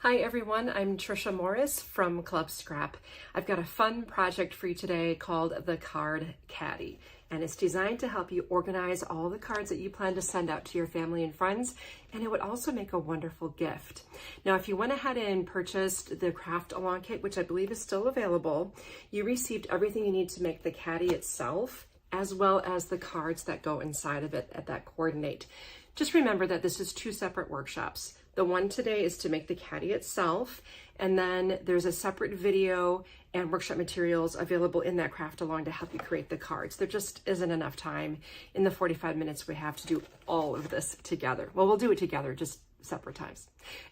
Hi everyone, I'm Trisha Morris from Club Scrap. I've got a fun project for you today called the Card Caddy, and it's designed to help you organize all the cards that you plan to send out to your family and friends, and it would also make a wonderful gift. Now, if you went ahead and purchased the craft along kit, which I believe is still available, you received everything you need to make the caddy itself, as well as the cards that go inside of it that coordinate. Just remember that this is two separate workshops. The one today is to make the caddy itself, and then there's a separate video and workshop materials available in that craft along to help you create the cards. There just isn't enough time in the 45 minutes we have to do all of this together. Well, we'll do it together, just separate times.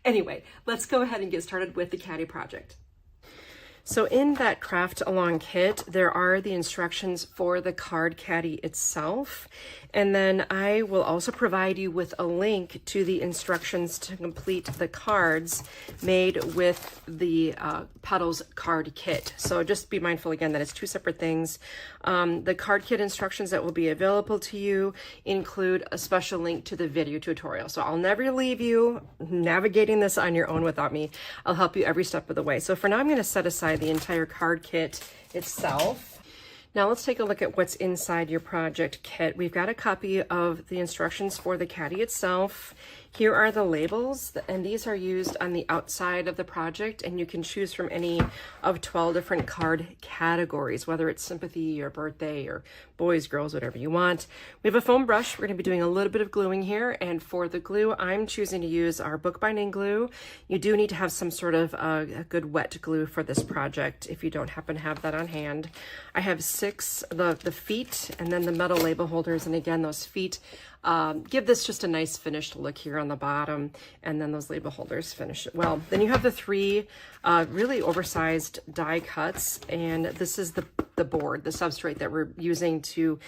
Anyway, let's go ahead and get started with the caddy project. So in that craft along kit, there are the instructions for the card caddy itself. And then I will also provide you with a link to the instructions to complete the cards made with the Petals card kit. So just be mindful again that it's two separate things. The card kit instructions that will be available to you include a special link to the video tutorial. So I'll never leave you navigating this on your own without me. I'll help you every step of the way. So for now, I'm going to set aside the entire card kit itself. Now let's take a look at what's inside your project kit. We've got a copy of the instructions for the caddy itself. Here are the labels, and these are used on the outside of the project, and you can choose from any of 12 different card categories, whether it's sympathy or birthday or boys, girls, whatever you want. We have a foam brush. We're going to be doing a little bit of gluing here, and for the glue, I'm choosing to use our bookbinding glue. You do need to have some sort of a good wet glue for this project if you don't happen to have that on hand. I have the feet and then the metal label holders, and again, those feet give this just a nice finished look here on the bottom, and then those label holders finish it well. Then you have the three really oversized die cuts, and this is the board, the substrate that we're using to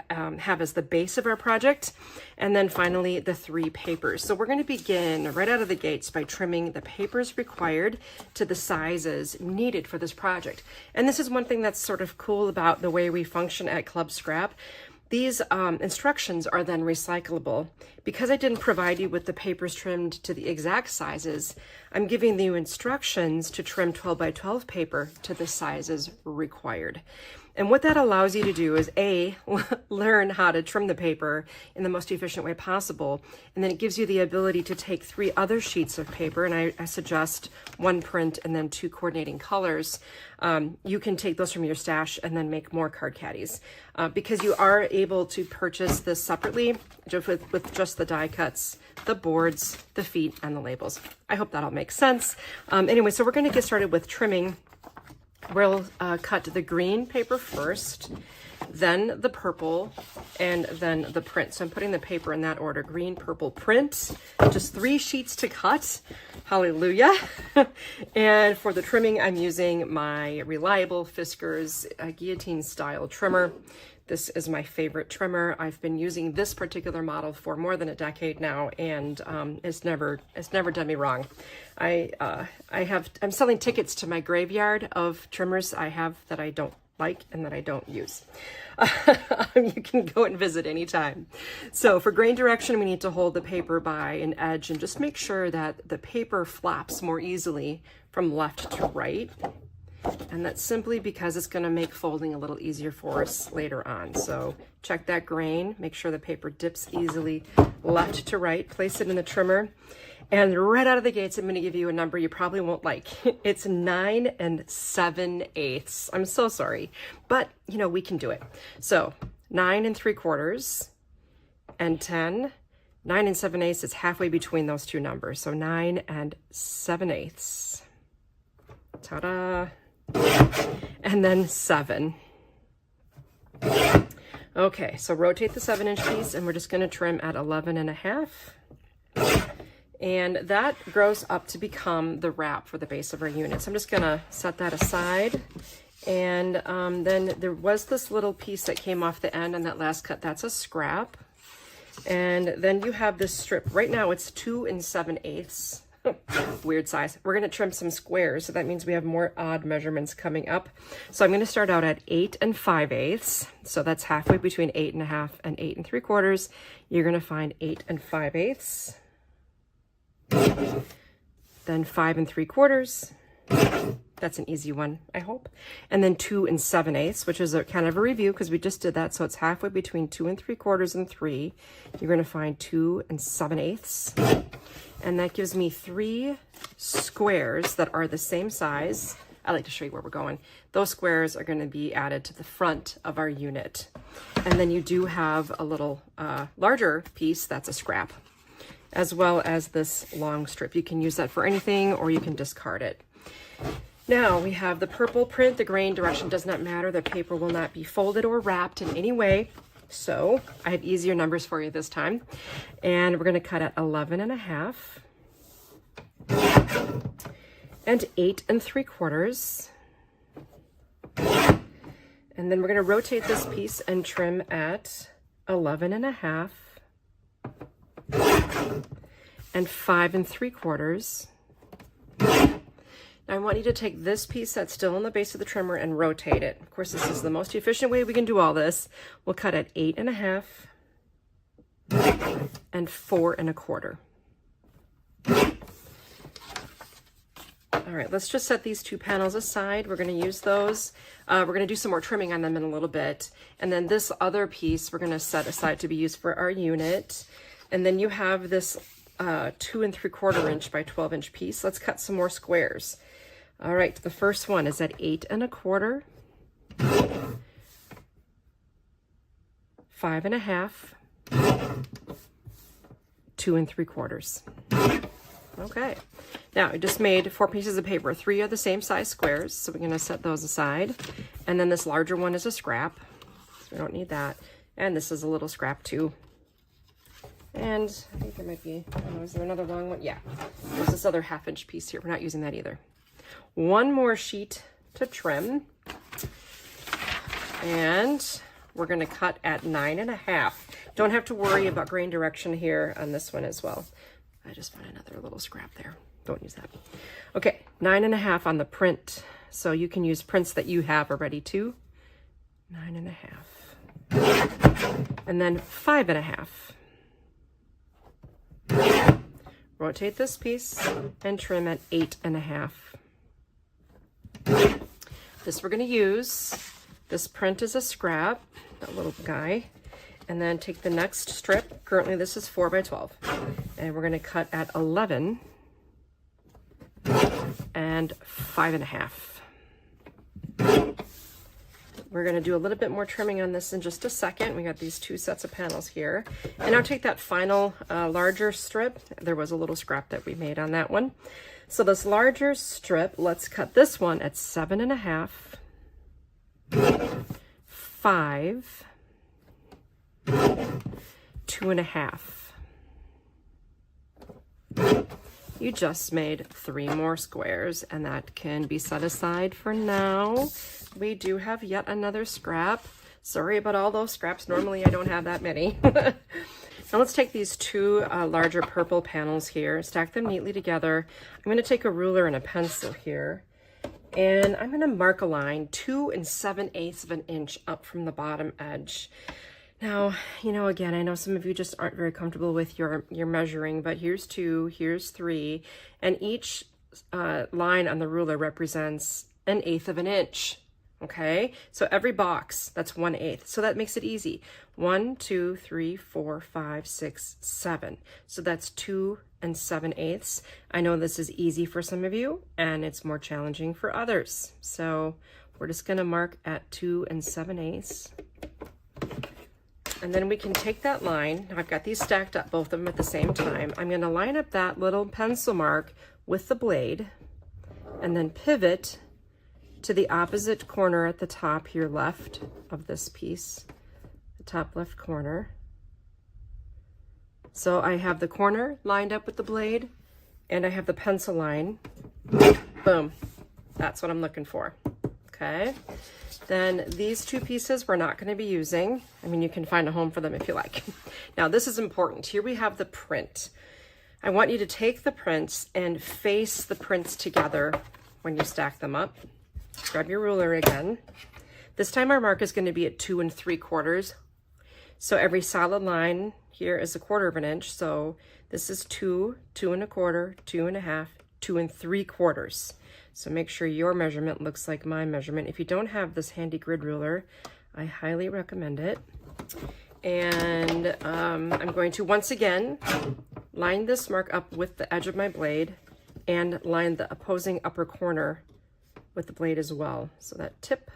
have as the base of our project. And then finally, the three papers. So we're going to begin right out of the gates by trimming the papers required to the sizes needed for this project. And this is one thing that's sort of cool about the way we function at Club Scrap. These instructions are then recyclable. Because I didn't provide you with the papers trimmed to the exact sizes, I'm giving you instructions to trim 12 by 12 paper to the sizes required. And what that allows you to do is A, learn how to trim the paper in the most efficient way possible. And then it gives you the ability to take 3 other sheets of paper, and I suggest 1 print and then 2 coordinating colors. You can take those from your stash and then make more card caddies. Because you are able to purchase this separately with just the die cuts, the boards, the feet, and the labels. I hope that all makes sense. Anyway, so we're going to get started with trimming. We'll cut the green paper first, then the purple, and then the print. So I'm putting the paper in that order: green, purple, print. Just 3 sheets to cut. Hallelujah. And for the trimming, I'm using my reliable Fiskars guillotine style trimmer. This is my favorite trimmer. I've been using this particular model for more than a decade now, and it's never done me wrong. I'm selling tickets to my graveyard of trimmers I have that I don't like and that I don't use. You can go and visit anytime. So for grain direction, we need to hold the paper by an edge and just make sure that the paper flaps more easily from left to right. And that's simply because it's going to make folding a little easier for us later on. So check that grain, make sure the paper dips easily left to right, place it in the trimmer. And right out of the gates, I'm going to give you a number you probably won't like. It's 9 7/8. I'm so sorry, but you know, we can do it. So 9 3/4 and 10. 9 7/8 is halfway between those two numbers. So 9 7/8. Ta-da. And then 7. Okay, so rotate the 7-inch piece, and we're just going to trim at 11.5. And that grows up to become the wrap for the base of our unit. So I'm just going to set that aside. And then there was this little piece that came off the end on that last cut. That's a scrap. And then you have this strip. Right now it's 2 7/8. Weird size. We're going to trim some squares, so that means we have more odd measurements coming up. So I'm going to start out at 8 5/8. So that's halfway between 8.5 and 8 3/4. You're going to find 8 5/8. then 5 3/4. That's an easy one, I hope. And then 2 7/8, which is a kind of a review because we just did that. So it's halfway between 2 3/4 and 3. You're going to find 2 7/8. And that gives me 3 squares that are the same size. I like to show you where we're going. Those squares are going to be added to the front of our unit. And then you do have a little larger piece that's a scrap, as well as this long strip. You can use that for anything or you can discard it. Now we have the purple print. The grain direction does not matter. The paper will not be folded or wrapped in any way. So I have easier numbers for you this time. And we're going to cut at 11 1/2 and 8 3/4. And then we're going to rotate this piece and trim at 11 1/2 and 5 3/4. Now I want you to take this piece that's still in the base of the trimmer and rotate it. Of course, this is the most efficient way we can do all this. We'll cut at 8 1/2 and 4 1/4. All right, let's just set these 2 panels aside. We're going to use those. We're going to do some more trimming on them in a little bit. And then this other piece we're going to set aside to be used for our unit. And then you have this 2 3/4 inch by 12 inch piece. Let's cut some more squares. All right, the first one is at 8 1/4, 5 1/2, 2 3/4. Okay, now I just made 4 pieces of paper. 3 are the same size squares, so we're going to set those aside. And then this larger one is a scrap, so we don't need that. And this is a little scrap too. And I think there might be, I don't know, is there another long one? Yeah, there's this other 1/2 inch piece here. We're not using that either. One more sheet to trim. And we're going to cut at 9 1/2. Don't have to worry about grain direction here on this one as well. I just found another little scrap there. Don't use that. Okay, 9 1/2 on the print. So you can use prints that you have already too. 9 1/2. And then 5 1/2. Rotate this piece and trim at 8 1/2. This we're going to use. This print is a scrap, that little guy. And then take the next strip. Currently this is 4 by 12. And we're going to cut at 11 and 5 1/2. We're going to do a little bit more trimming on this in just a second. We got these 2 sets of panels here. And now take that final larger strip. There was a little scrap that we made on that one. So this larger strip, let's cut this one at 7 1/2, 5, 2 1/2. You just made 3 more squares, and that can be set aside for now. We do have yet another scrap. Sorry about all those scraps. Normally I don't have that many. Now let's take these 2 larger purple panels here, stack them neatly together. I'm going to take a ruler and a pencil here, and I'm going to mark a line 2 7/8 of an inch up from the bottom edge. Now, you know, again, I know some of you just aren't very comfortable with your measuring, but here's 2, here's 3, and each line on the ruler represents 1/8 of an inch. Okay, so every box, that's 1/8. So that makes it easy. 1, 2, 3, 4, 5, 6, 7. So that's 2 7/8. I know this is easy for some of you, and it's more challenging for others. So we're just going to mark at 2 7/8. And then we can take that line. Now I've got these stacked up, both of them at the same time. I'm going to line up that little pencil mark with the blade, and then pivot to the opposite corner at the top here left of this piece, the top left corner. So I have the corner lined up with the blade, and I have the pencil line. Boom. That's what I'm looking for. Okay. Then these 2 pieces we're not going to be using. I mean, you can find a home for them if you like. Now this is important. Here we have the print. I want you to take the prints and face the prints together when you stack them up. Grab your ruler again. This time our mark is going to be at 2 3/4. So every solid line here is 1/4 of an inch. So this is 2, 2 1/4, 2 1/2, 2 3/4. So make sure your measurement looks like my measurement. If you don't have this handy grid ruler, I highly recommend it. And I'm going to once again line this mark up with the edge of my blade and line the opposing upper corner with the blade as well. So that tip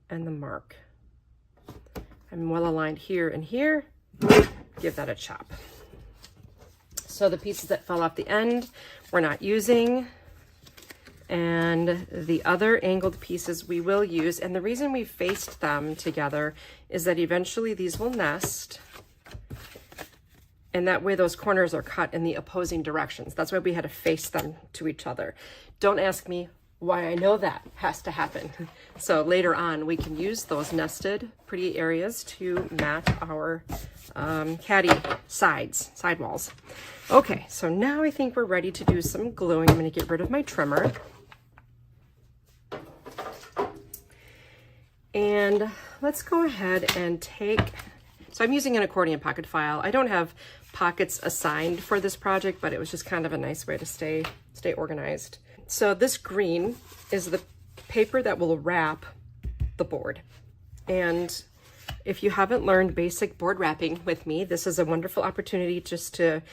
and the mark. I'm well aligned here and here. Give that a chop. So the pieces that fell off the end, we're not using. And the other angled pieces we will use. And the reason we faced them together is that eventually these will nest. And that way those corners are cut in the opposing directions. That's why we had to face them to each other. Don't ask me why I know that has to happen. So later on, we can use those nested pretty areas to match our caddy sidewalls. Okay, so now I think we're ready to do some gluing. I'm gonna get rid of my trimmer. And let's go ahead and so I'm using an accordion pocket file. I don't have pockets assigned for this project, but it was just kind of a nice way to stay organized. So this green is the paper that will wrap the board. And if you haven't learned basic board wrapping with me, this is a wonderful opportunity just to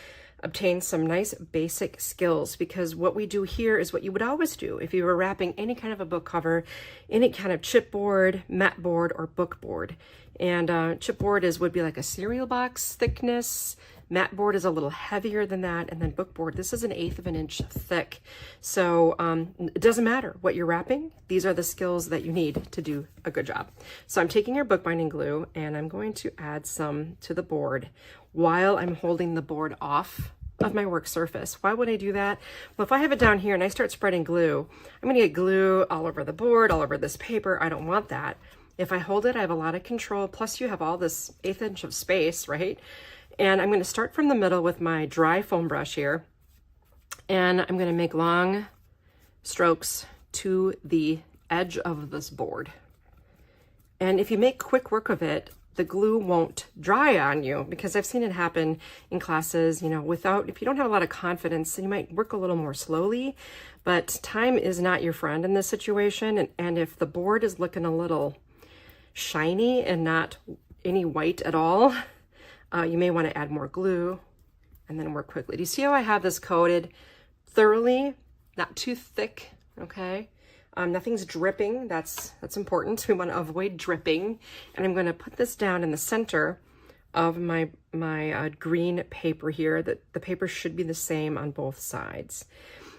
obtain some nice basic skills, because what we do here is what you would always do if you were wrapping any kind of a book cover, any kind of chipboard, mat board, or book board. And chipboard would be like a cereal box thickness. Mat board is a little heavier than that, and then book board, this is 1/8 of an inch thick. So it doesn't matter what you're wrapping. These are the skills that you need to do a good job. So I'm taking your bookbinding glue and I'm going to add some to the board while I'm holding the board off of my work surface. Why would I do that? Well, if I have it down here and I start spreading glue, I'm gonna get glue all over the board, all over this paper. I don't want that. If I hold it, I have a lot of control. Plus you have all this 1/8 inch of space, right? And I'm going to start from the middle with my dry foam brush here. And I'm going to make long strokes to the edge of this board. And if you make quick work of it, the glue won't dry on you, because I've seen it happen in classes, you know, if you don't have a lot of confidence, you might work a little more slowly, but time is not your friend in this situation. And if the board is looking a little shiny and not any white at all, you may want to add more glue and then work quickly. Do you see how I have this coated thoroughly, not too thick, okay? Nothing's dripping, that's important. We want to avoid dripping. And I'm going to put this down in the center of my green paper here. The paper should be the same on both sides.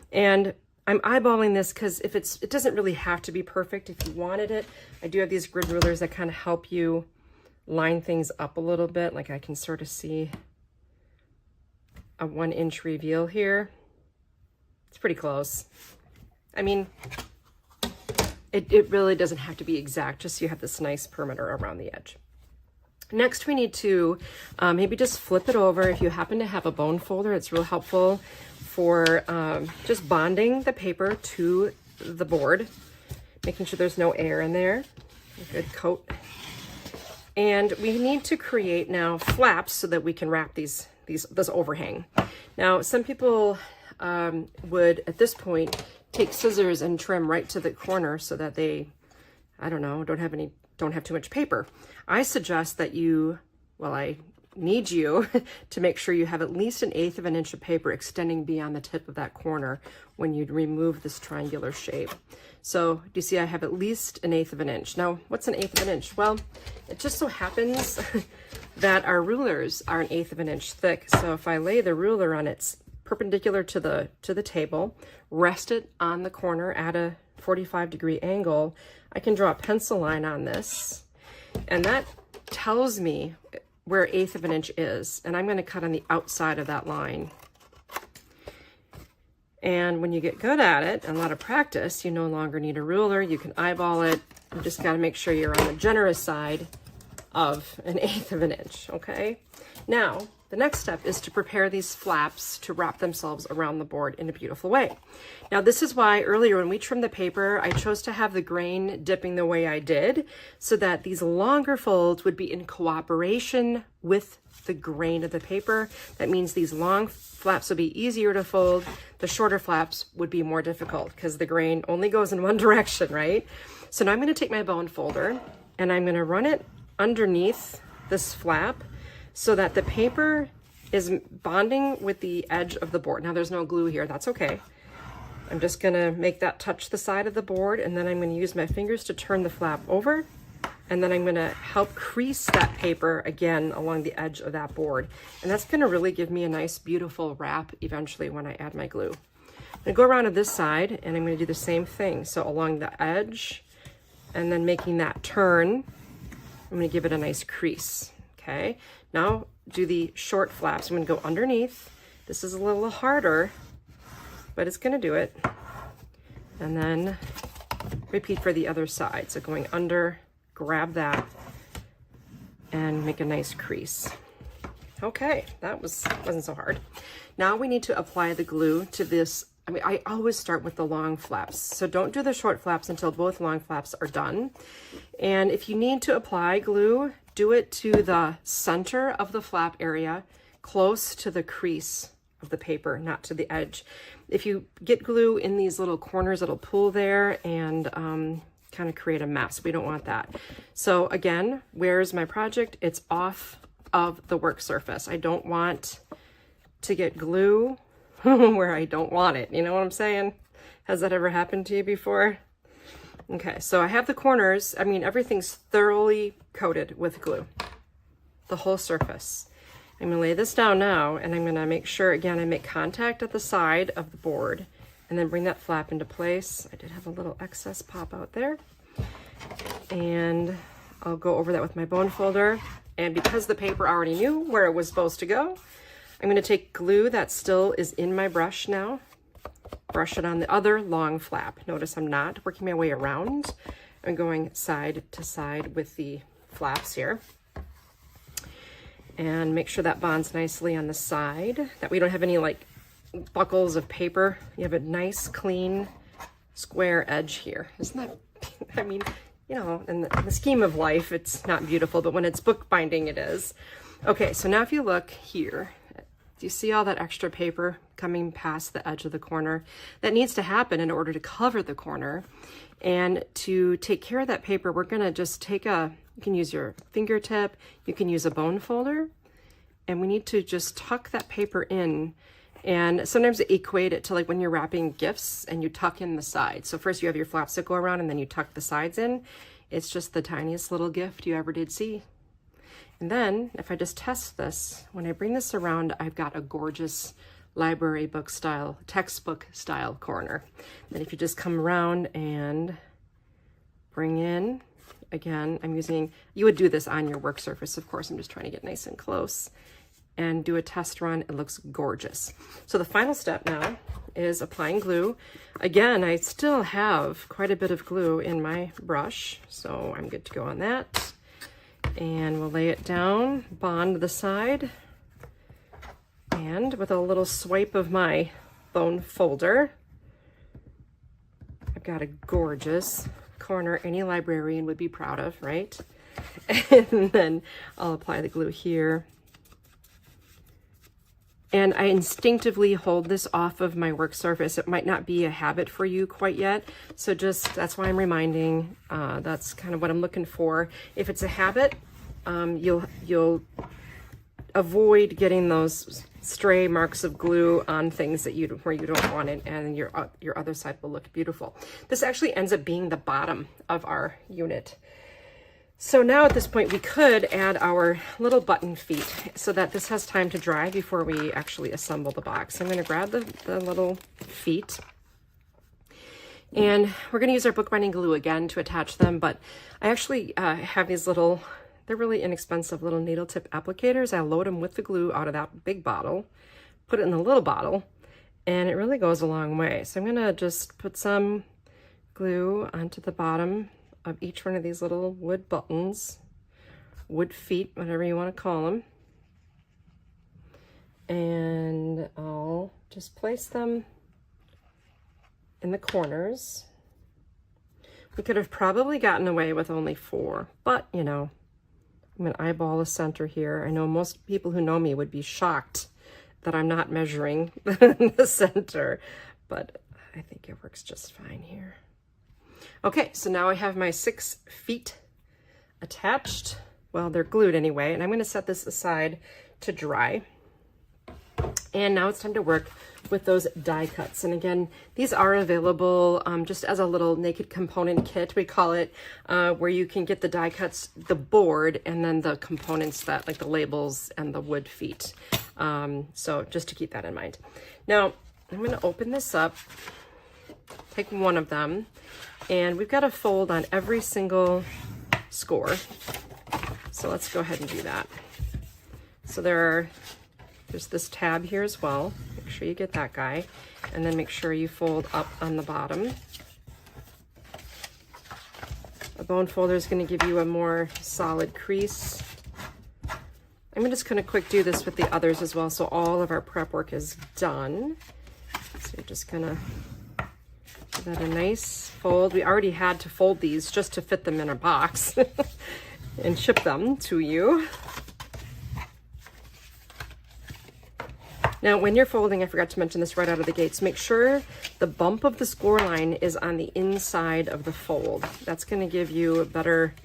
And I'm eyeballing this because it doesn't really have to be perfect. If you wanted it, I do have these grid rulers that kind of help you line things up a little bit. Like I can sort of see a 1 inch reveal here. It's pretty close. I mean, it really doesn't have to be exact, just so you have this nice perimeter around the edge. Next, we need to maybe just flip it over. If you happen to have a bone folder, it's real helpful for just bonding the paper to the board, making sure there's no air in there. A good coat. And we need to create now flaps so that we can wrap this overhang. Now, some people would, at this point, take scissors and trim right to the corner so that they, I don't know, don't have too much paper. I suggest that I need you to make sure you have at least 1/8 of an inch of paper extending beyond the tip of that corner when you remove this triangular shape. So do you see I have at least 1/8 of an inch. Now, what's 1/8 of an inch? Well, it just so happens that our rulers are 1/8 of an inch thick. So if I lay the ruler on its perpendicular to the table, rest it on the corner at a 45-degree angle, I can draw a pencil line on this, and that tells me where 1/8 of an inch is, and I'm going to cut on the outside of that line. And when you get good at it, and a lot of practice, you no longer need a ruler. You can eyeball it. You just got to make sure you're on the generous side of 1/8 of an inch, okay? Now, The next step is to prepare these flaps to wrap themselves around the board in a beautiful way. Now, this is why earlier when we trimmed the paper, I chose to have the grain dipping the way I did, so that these longer folds would be in cooperation with the grain of the paper. That means these long flaps would be easier to fold. The shorter flaps would be more difficult because the grain only goes in one direction, right? So now I'm going to take my bone folder and I'm going to run it underneath this flap so that the paper is bonding with the edge of the board. Now there's no glue here, that's okay. I'm just going to make that touch the side of the board, and then I'm going to use my fingers to turn the flap over. And then I'm going to help crease that paper again along the edge of that board. And that's going to really give me a nice, beautiful wrap eventually when I add my glue. I'm going to go around to this side and I'm going to do the same thing. So along the edge and then making that turn, I'm going to give it a nice crease. Okay. Now do the short flaps. I'm going to go underneath. This is a little harder, but it's going to do it. And then repeat for the other side. So going under, grab that and make a nice crease. Okay, that wasn't so hard. Now we need to apply the glue to this. I mean, I always start with the long flaps, so don't do the short flaps until both long flaps are done. And if you need to apply glue, do it to the center of the flap area, close to the crease of the paper, not to the edge. If you get glue in these little corners, it'll pull there and kind of create a mess. We don't want that. So again, where's my project? It's off of the work surface. I don't want to get glue where I don't want it. You know what I'm saying? Has that ever happened to you before? Okay, so I have the corners. I mean, everything's thoroughly coated with glue, the whole surface. I'm gonna lay this down now, and I'm gonna make sure, again, I make contact at the side of the board and then bring that flap into place. I did have a little excess pop out there. And I'll go over that with my bone folder. And because the paper already knew where it was supposed to go, I'm going to take glue that still is in my brush now, brush it on the other long flap. Notice I'm not working my way around. I'm going side to side with the flaps here. And make sure that bonds nicely on the side, that we don't have any like buckles of paper. You have a nice, clean, square edge here. Isn't that, I mean, you know, in the scheme of life, it's not beautiful, but when it's bookbinding, it is. Okay, so now if you look here, do you see all that extra paper coming past the edge of the corner? That needs to happen in order to cover the corner. And to take care of that paper, we're gonna just take you can use your fingertip, you can use a bone folder, and we need to just tuck that paper in. And sometimes equate it to like when you're wrapping gifts and you tuck in the sides. So first you have your flaps that go around and then you tuck the sides in. It's just the tiniest little gift you ever did see. And then if I just test this, when I bring this around, I've got a gorgeous library book style, textbook style corner. Then if you just come around and bring in, again, you would do this on your work surface, of course. I'm just trying to get nice and close. And do a test run. It looks gorgeous. So the final step now is applying glue. Again, I still have quite a bit of glue in my brush, so I'm good to go on that. And we'll lay it down, bond the side, and with a little swipe of my bone folder, I've got a gorgeous corner any librarian would be proud of, right? And then I'll apply the glue here. And I instinctively hold this off of my work surface. It might not be a habit for you quite yet. So that's why I'm reminding, that's kind of what I'm looking for. If it's a habit, you'll avoid getting those stray marks of glue on things where you don't want it, and your other side will look beautiful. This actually ends up being the bottom of our unit. So now at this point, we could add our little button feet so that this has time to dry before we actually assemble the box. I'm going to grab the little feet, and we're going to use our bookbinding glue again to attach them, but I actually have these little, they're really inexpensive little needle tip applicators. I load them with the glue out of that big bottle, put it in the little bottle, and it really goes a long way. So I'm going to just put some glue onto the bottom of each one of these little wood buttons, wood feet, whatever you want to call them. And I'll just place them in the corners. We could have probably gotten away with only 4, but you know, I'm gonna eyeball the center here. I know most people who know me would be shocked that I'm not measuring the center, but I think it works just fine here. Okay, so now I have my 6 feet attached. Well, they're glued anyway, and I'm gonna set this aside to dry. And now it's time to work with those die cuts. And again, these are available just as a little naked component kit, we call it, where you can get the die cuts, the board, and then the components that, like the labels and the wood feet. So just to keep that in mind. Now, I'm gonna open this up, take one of them, and we've got a fold on every single score. So let's go ahead and do that. So there's this tab here as well. Make sure you get that guy. And then make sure you fold up on the bottom. A bone folder is going to give you a more solid crease. I'm just going to quick do this with the others as well, so all of our prep work is done. So you're just going to give that a nice fold. We already had to fold these just to fit them in a box and ship them to you. Now, when you're folding, I forgot to mention this right out of the gates, make sure the bump of the score line is on the inside of the fold. That's going to give you a better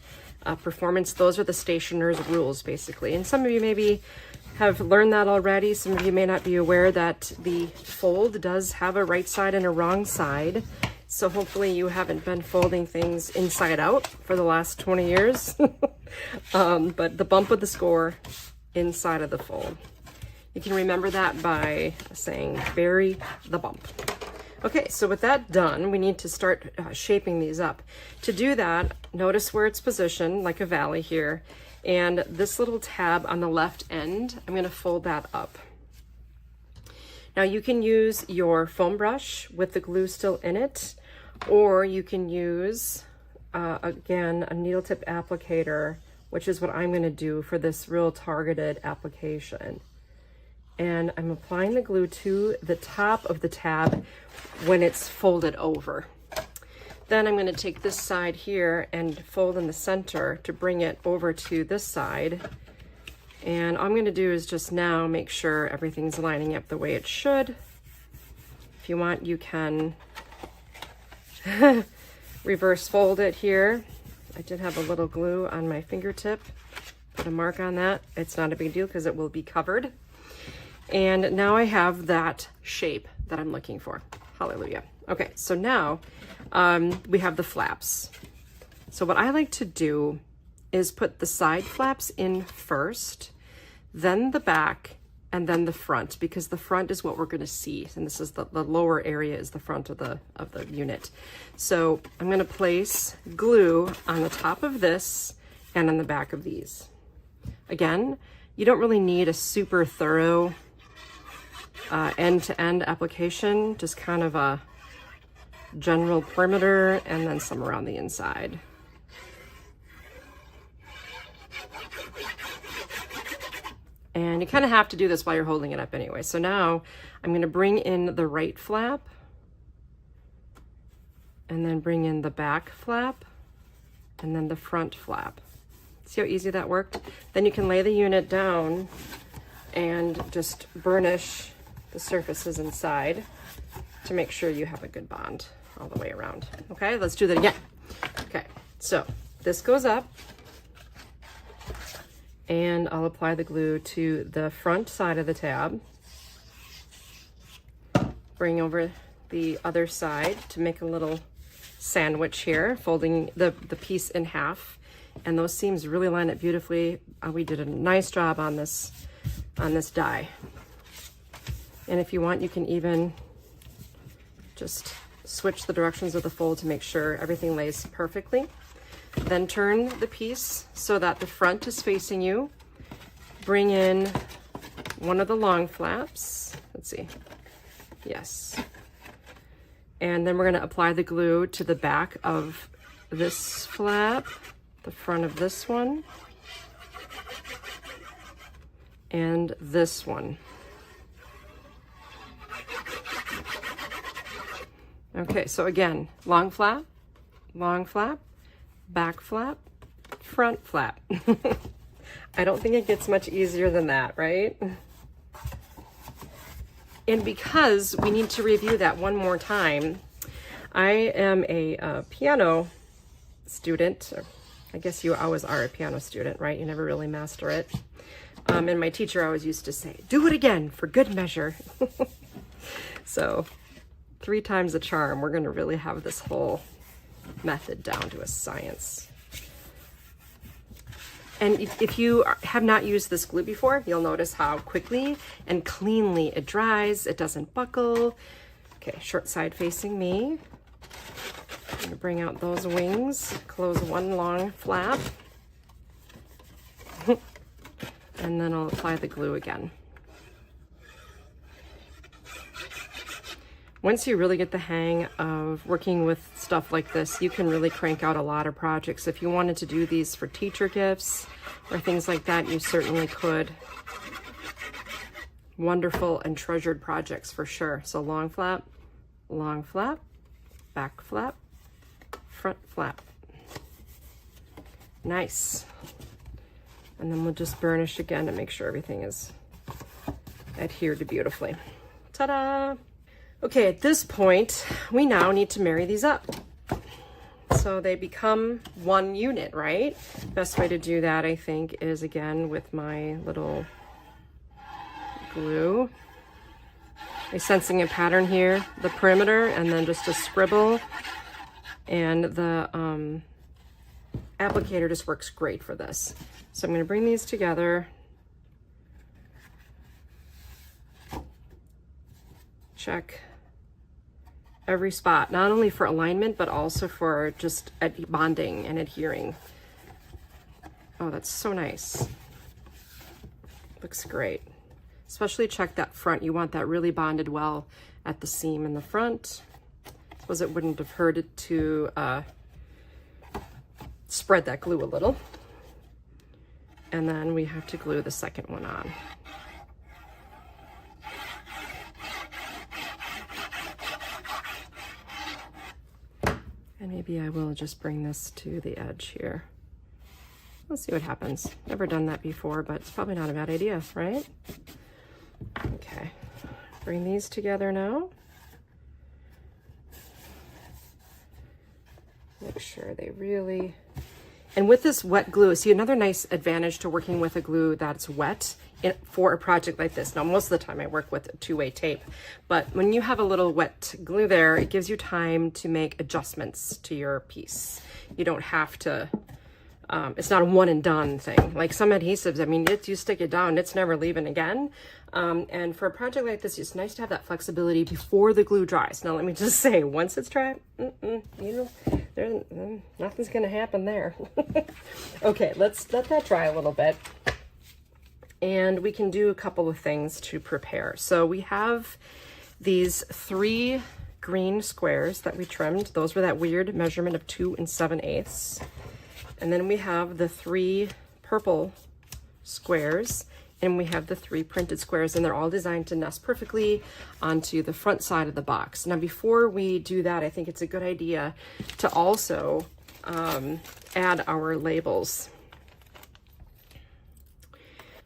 performance. Those are the stationer's rules, basically. And some of you maybe have learned that already. Some of you may not be aware that the fold does have a right side and a wrong side. So hopefully you haven't been folding things inside out for the last 20 years. But the bump of the score inside of the fold. You can remember that by saying, bury the bump. Okay, so with that done, we need to start shaping these up. To do that, notice where it's positioned, like a valley here. And this little tab on the left end, I'm gonna fold that up. Now you can use your foam brush with the glue still in it, or you can use, again, a needle tip applicator, which is what I'm gonna do for this real targeted application. And I'm applying the glue to the top of the tab when it's folded over. Then I'm going to take this side here and fold in the center to bring it over to this side. And all I'm going to do is just now make sure everything's lining up the way it should. If you want, you can reverse fold it here. I did have a little glue on my fingertip. Put a mark on that. It's not a big deal because it will be covered. And now I have that shape that I'm looking for. Hallelujah. Okay, so now we have the flaps. So what I like to do is put the side flaps in first, then the back, and then the front, because the front is what we're gonna see. And this is the lower area is the front of the unit. So I'm gonna place glue on the top of this and on the back of these. Again, you don't really need a super thorough end-to-end application, just kind of a general perimeter and then some around the inside. And you kind of have to do this while you're holding it up anyway. So now I'm going to bring in the right flap and then bring in the back flap and then the front flap. See how easy that worked? Then you can lay the unit down and just burnish the surfaces inside to make sure you have a good bond all the way around. Okay, let's do that again. Okay, so this goes up and I'll apply the glue to the front side of the tab. Bring over the other side to make a little sandwich here, folding the piece in half. And those seams really line up beautifully. We did a nice job on this die. And if you want, you can even just switch the directions of the fold to make sure everything lays perfectly. Then turn the piece so that the front is facing you. Bring in one of the long flaps. Let's see. Yes. And then we're going to apply the glue to the back of this flap, the front of this one, and this one. Okay, so again, long flap, back flap, front flap. I don't think it gets much easier than that, right? And because we need to review that one more time, I am a piano student. I guess you always are a piano student, right? You never really master it. And my teacher always used to say, do it again for good measure. So 3 times the charm. We're going to really have this whole method down to a science. And if you have not used this glue before, you'll notice how quickly and cleanly it dries. It doesn't buckle. Okay, short side facing me. I'm going to bring out those wings, close one long flap, and then I'll apply the glue again. Once you really get the hang of working with stuff like this, you can really crank out a lot of projects. If you wanted to do these for teacher gifts or things like that, you certainly could. Wonderful and treasured projects for sure. So long flap, back flap, front flap. Nice. And then we'll just burnish again to make sure everything is adhered beautifully. Ta-da! Okay, at this point, we now need to marry these up. So they become one unit, right? Best way to do that, I think, is again with my little glue. I'm sensing a pattern here, the perimeter, and then just a scribble. And the applicator just works great for this. So I'm going to bring these together. Check every spot, not only for alignment, but also for just bonding and adhering. Oh, that's so nice. Looks great. Especially check that front. You want that really bonded well at the seam in the front. I suppose it wouldn't have hurted to spread that glue a little. And then we have to glue the second one on. And maybe I will just bring this to the edge here. Let's see what happens. Never done that before, but it's probably not a bad idea, right? Okay, bring these together now. Make sure they really... And with this wet glue, see, another nice advantage to working with a glue that's wet for a project like this. Now, most of the time I work with two-way tape, but when you have a little wet glue there, it gives you time to make adjustments to your piece. You don't have to, it's not a one and done thing. Like some adhesives, I mean, you stick it down, it's never leaving again. And for a project like this, it's nice to have that flexibility before the glue dries. Now, let me just say, once it's dry, you know, nothing's gonna happen there. Okay, let's let that dry a little bit. And we can do a couple of things to prepare. So we have these 3 green squares that we trimmed. Those were that weird measurement of 2 7/8. And then we have the 3 purple squares, and we have the 3 printed squares, and they're all designed to nest perfectly onto the front side of the box. Now, before we do that, I think it's a good idea to also add our labels.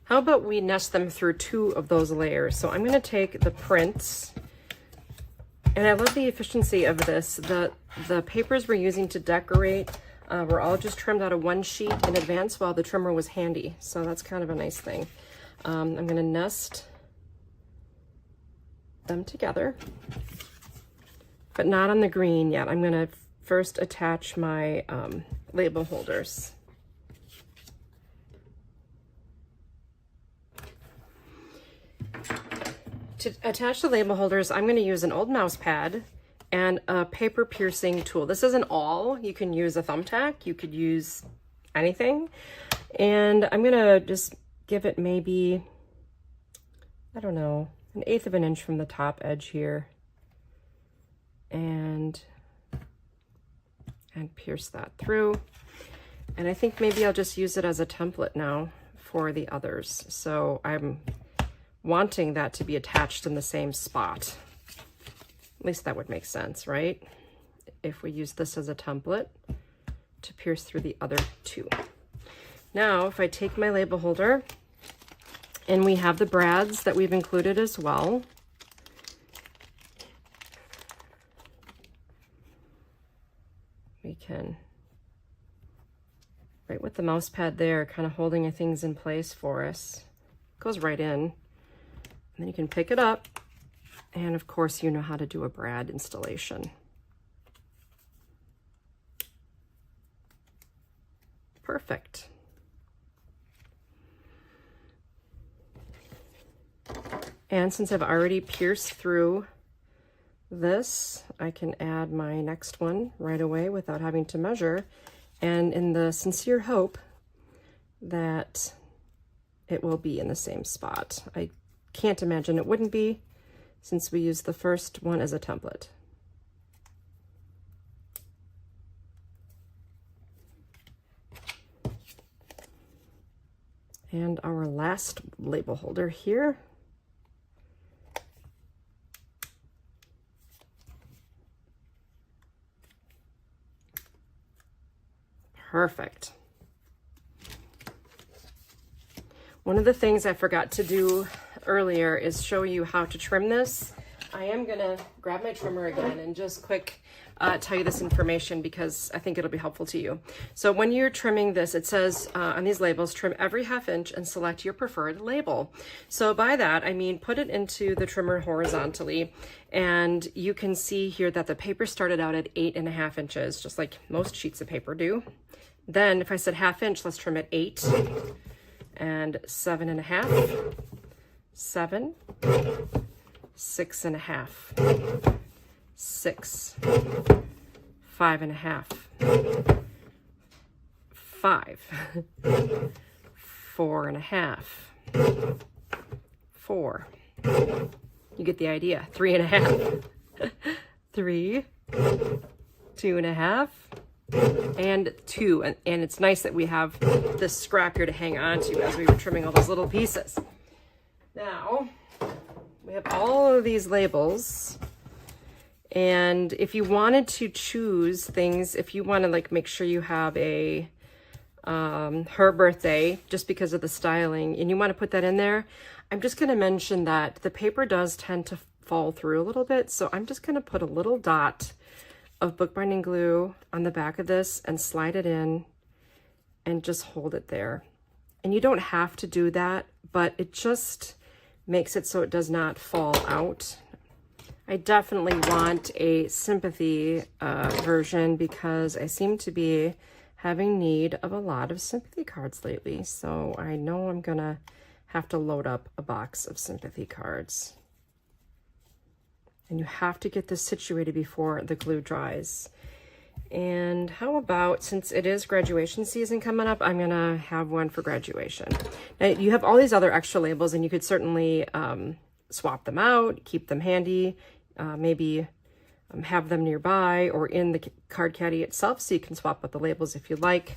How about we nest them through 2 of those layers? So I'm going to take the prints, and I love the efficiency of this. The papers we're using to decorate were all just trimmed out of 1 sheet in advance while the trimmer was handy. So that's kind of a nice thing. I'm going to nest them together, but not on the green yet. I'm going to first attach my label holders. To attach the label holders, I'm going to use an old mouse pad and a paper piercing tool. This isn't all. You can use a thumbtack. You could use anything. And I'm going to just give it maybe, I don't know, 1/8 of an inch from the top edge here. And pierce that through. And I think maybe I'll just use it as a template now for the others. So I'm wanting that to be attached in the same spot. At least that would make sense, right? If we use this as a template to pierce through the other two. Now, if I take my label holder, and we have the brads that we've included as well. We can, right with the mouse pad there, kind of holding things in place for us. Goes right in. And then you can pick it up. And of course, you know how to do a brad installation. Perfect. And since I've already pierced through this, I can add my next one right away without having to measure. And in the sincere hope that it will be in the same spot. I can't imagine it wouldn't be, since we used the first one as a template. And our last label holder here. Perfect. One of the things I forgot to do earlier is show you how to trim this. I am gonna grab my trimmer again and just quick tell you this information because I think it'll be helpful to you. So when you're trimming this, it says on these labels, trim every 1/2 inch and select your preferred label. So by that, I mean, put it into the trimmer horizontally, and you can see here that the paper started out at 8.5 inches, just like most sheets of paper do. Then if I said 1/2 inch, let's trim at 8 and 7.5, 7, 6.5, 6, 5.5, 5, 4.5, 4. You get the idea. 3.5, 3, 2.5, and 2. And it's nice that we have this scrap here to hang on to as we were trimming all those little pieces. Now, we have all of these labels. And if you wanted to choose things, if you want to like make sure you have a her birthday, just because of the styling, and you want to put that in there, I'm just going to mention that the paper does tend to fall through a little bit. So I'm just going to put a little dot of bookbinding glue on the back of this and slide it in and just hold it there. And you don't have to do that, but it just makes it so it does not fall out. I definitely want a sympathy version because I seem to be having need of a lot of sympathy cards lately. So I know I'm gonna have to load up a box of sympathy cards. And you have to get this situated before the glue dries. And how about, since it is graduation season coming up, I'm gonna have one for graduation. Now you have all these other extra labels and you could certainly swap them out, keep them handy, maybe have them nearby or in the card caddy itself so you can swap out the labels if you like.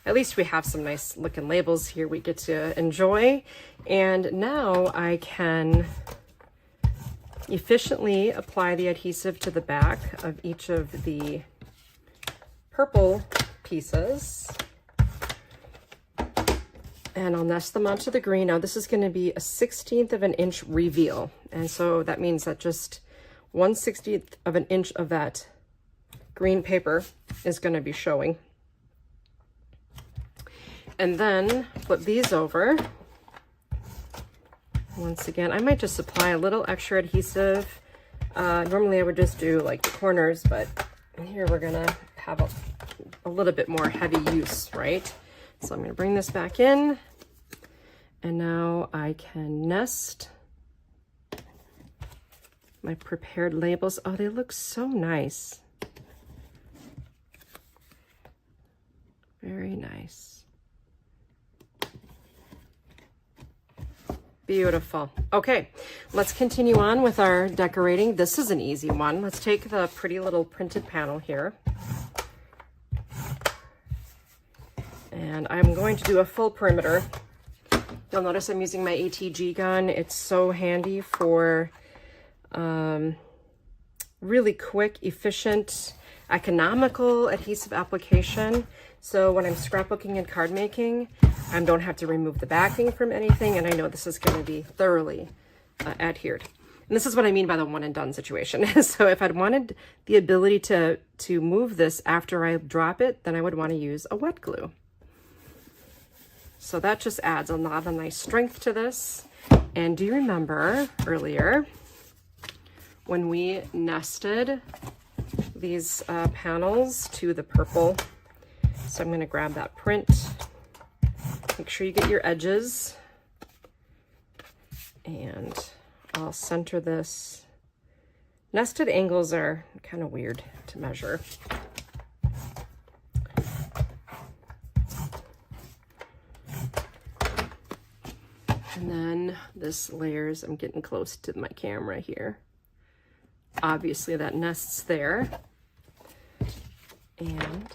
At least we have some nice looking labels here we get to enjoy. And now I can efficiently apply the adhesive to the back of each of the purple pieces. And I'll nest them onto the green. Now this is going to be a 1/16 of an inch reveal. And so that means that just 1/16 of an inch of that green paper is going to be showing. And then flip these over. Once again, I might just apply a little extra adhesive. Normally I would just do like the corners, but here we're going to have a little bit more heavy use, right? So I'm going to bring this back in, and now I can nest my prepared labels. Oh, they look so nice. Very nice. Beautiful. Okay, let's continue on with our decorating. This is an easy one. Let's take the pretty little printed panel here. And I'm going to do a full perimeter. You'll notice I'm using my ATG gun. It's so handy for really quick, efficient, economical adhesive application. So when I'm scrapbooking and card making, I don't have to remove the backing from anything, and I know this is going to be thoroughly adhered. And this is what I mean by the one and done situation. So if I'd wanted the ability to move this after I drop it, then I would want to use a wet glue. So that just adds a lot of nice strength to this. And do you remember earlier when we nested these panels to the purple? So I'm going to grab that print. Make sure you get your edges. And I'll center this. Nested angles are kind of weird to measure. And then this layers, I'm getting close to my camera here. Obviously that nests there. And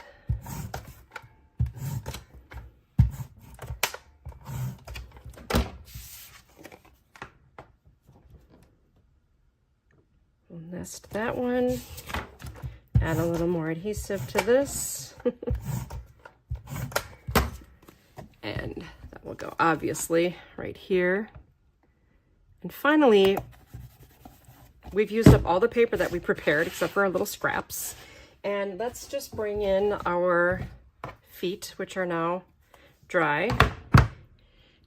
we'll nest that one, add a little more adhesive to this, and that will go obviously right here. And finally, we've used up all the paper that we prepared except for our little scraps. And let's just bring in our feet, which are now dry.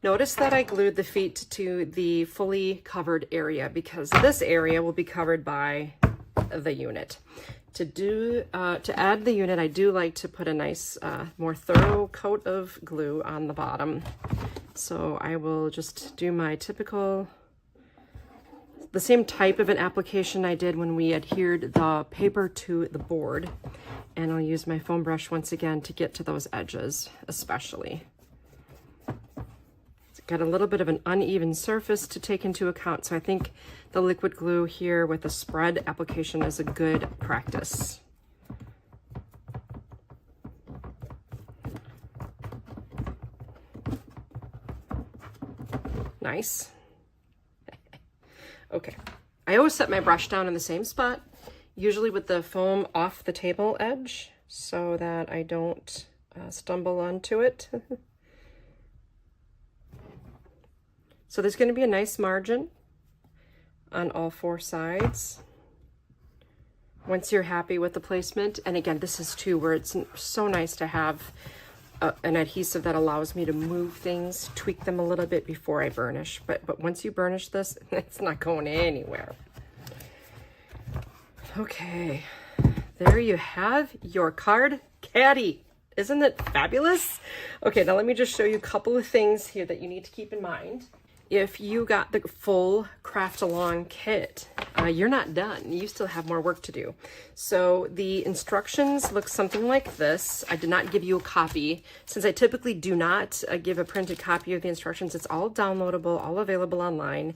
Notice that I glued the feet to the fully covered area because this area will be covered by the unit. To add the unit, I do like to put a nice, more thorough coat of glue on the bottom. So I will just do my typical, the same type of an application I did when we adhered the paper to the board. And I'll use my foam brush once again to get to those edges, especially. Got a little bit of an uneven surface to take into account, so I think the liquid glue here with a spread application is a good practice. Nice. Okay, I always set my brush down in the same spot, usually with the foam off the table edge, so that I don't stumble onto it. So there's going to be a nice margin on all four sides. Once you're happy with the placement, and again, this is too where it's so nice to have an adhesive that allows me to move things, tweak them a little bit before I burnish. But once you burnish this, it's not going anywhere. Okay, there you have your card caddy. Isn't it fabulous? Okay, now let me just show you a couple of things here that you need to keep in mind. If you got the full craft along kit, you're not done. You still have more work to do. So the instructions look something like this. I did not give you a copy. Since I typically do not give a printed copy of the instructions, it's all downloadable, all available online.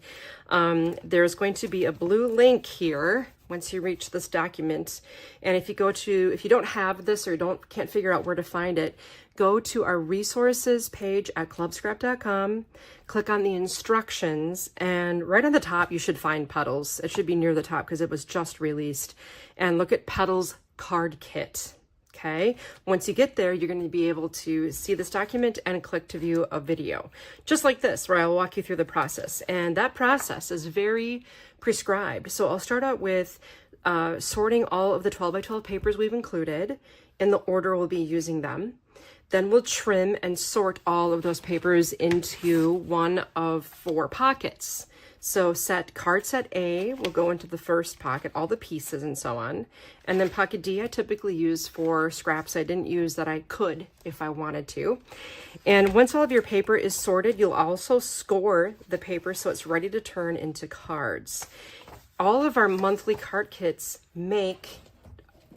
There's going to be a blue link here once you reach this document. And if you don't have this or can't figure out where to find it, go to our resources page at clubscrap.com, click on the instructions, and right on the top you should find Petals. It should be near the top because it was just released. And look at Petals Card Kit. Okay, once you get there, you're going to be able to see this document and click to view a video, just like this, where I'll walk you through the process. And that process is very prescribed. So I'll start out with sorting all of the 12 by 12 papers we've included in the order we'll be using them. Then we'll trim and sort all of those papers into one of 4 pockets. So card set A will go into the first pocket, all the pieces and so on. And then pocket D I typically use for scraps I didn't use that I could if I wanted to. And once all of your paper is sorted, you'll also score the paper so it's ready to turn into cards. All of our monthly card kits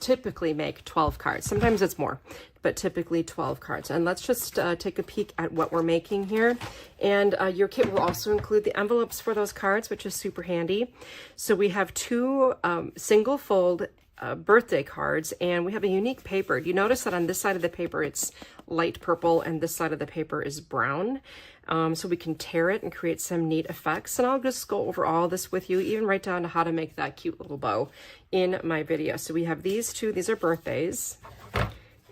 typically make 12 cards. Sometimes it's more, but typically 12 cards. And let's just take a peek at what we're making here. And your kit will also include the envelopes for those cards, which is super handy. So we have 2 single fold birthday cards, and we have a unique paper. Do you notice that on this side of the paper it's light purple and this side of the paper is brown? So we can tear it and create some neat effects, and I'll just go over all this with you, even right down to how to make that cute little bow in my video. So we have these two. These are birthdays,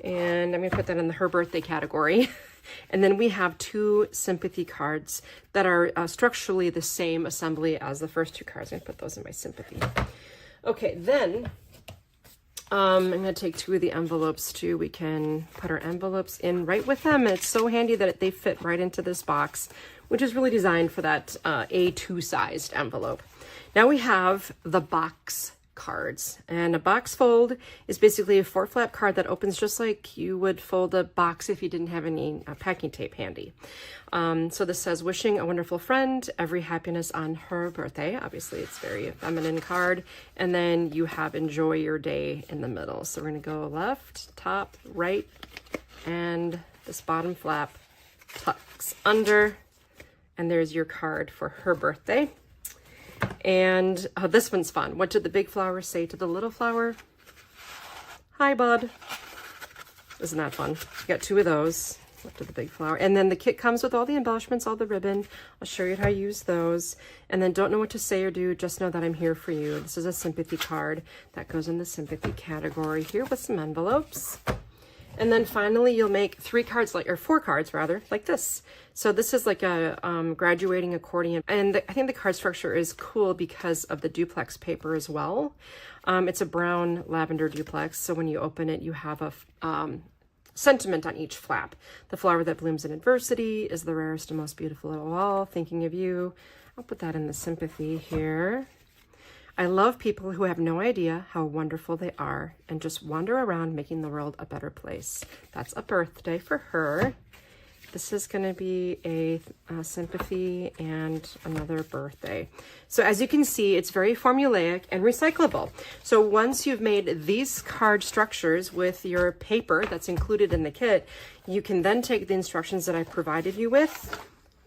and I'm going to put that in the her birthday category. And then we have two sympathy cards that are structurally the same assembly as the first two cards. I'm going to put those in my sympathy. Okay, then I'm going to take two of the envelopes too. We can put our envelopes in right with them. And it's so handy that they fit right into this box, which is really designed for that A2 sized envelope. Now we have the box cards, and a box fold is basically a 4-flap card that opens just like you would fold a box if you didn't have any packing tape handy. So this says, wishing a wonderful friend every happiness on her birthday. Obviously it's very feminine card. And then you have enjoy your day in the middle. So we're going to go left, top, right, and this bottom flap tucks under, and there's your card for her birthday. And this one's fun. What did the big flower say to the little flower? Hi, bud. Isn't that fun? Got two of those. What did the big flower? And then the kit comes with all the embellishments, all the ribbon. I'll show you how to use those. And then don't know what to say or do, just know that I'm here for you. This is a sympathy card that goes in the sympathy category here with some envelopes. And then finally, you'll make 4 cards rather, like this. So this is like a graduating accordion. And I think the card structure is cool because of the duplex paper as well. It's a brown lavender duplex. So when you open it, you have a sentiment on each flap. The flower that blooms in adversity is the rarest and most beautiful of all. Thinking of you. I'll put that in the sympathy here. I love people who have no idea how wonderful they are and just wander around making the world a better place. That's a birthday for her. This is going to be a sympathy and another birthday. So as you can see, it's very formulaic and recyclable. So once you've made these card structures with your paper that's included in the kit, you can then take the instructions that I provided you with,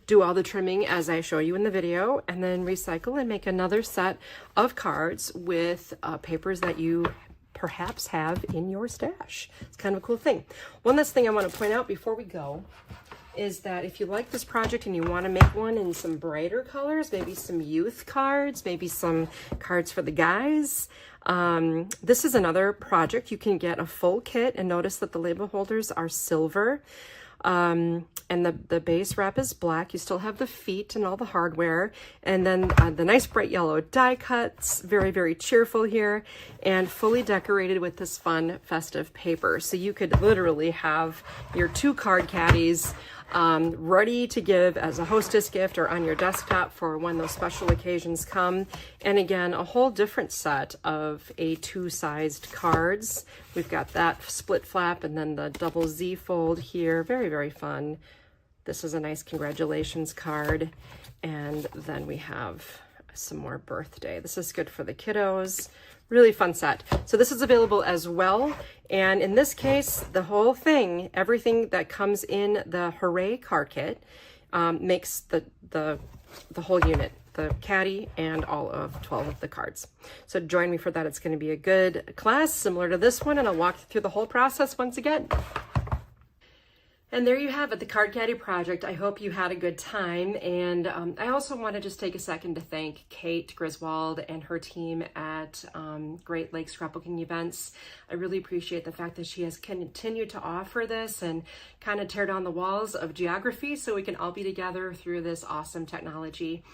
do all the trimming as I show you in the video, and then recycle and make another set of cards with papers that you perhaps have in your stash. It's kind of a cool thing. One last thing I want to point out before we go is that if you like this project and you want to make one in some brighter colors, maybe some youth cards, maybe some cards for the guys, this is another project. You can get a full kit, and notice that the label holders are silver. And the base wrap is black. You still have the feet and all the hardware. And then the nice bright yellow die cuts, very, very cheerful here, and fully decorated with this fun festive paper. So you could literally have your 2 card caddies ready to give as a hostess gift or on your desktop for when those special occasions come. And again, a whole different set of A2 sized cards. We've got that split flap and then the double Z fold here. Very, very fun. This is a nice congratulations card. And then we have some more birthday. This is good for the kiddos. Really fun set. So this is available as well. And in this case, the whole thing, everything that comes in the Hooray card kit makes the whole unit, the caddy and all of 12 of the cards. So join me for that. It's going to be a good class similar to this one, and I'll walk you through the whole process once again. And there you have it, the Card Caddy project. I hope you had a good time. And I also want to just take a second to thank Kate Griswold and her team at Great Lakes Scrapbooking Events. I really appreciate the fact that she has continued to offer this and kind of tear down the walls of geography so we can all be together through this awesome technology.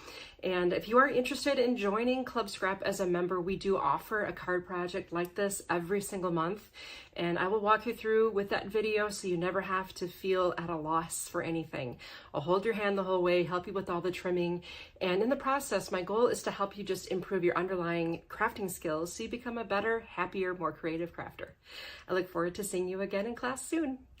And if you are interested in joining Club Scrap as a member, we do offer a card project like this every single month. And I will walk you through with that video so you never have to feel at a loss for anything. I'll hold your hand the whole way, help you with all the trimming. And in the process, my goal is to help you just improve your underlying crafting skills so you become a better, happier, more creative crafter. I look forward to seeing you again in class soon.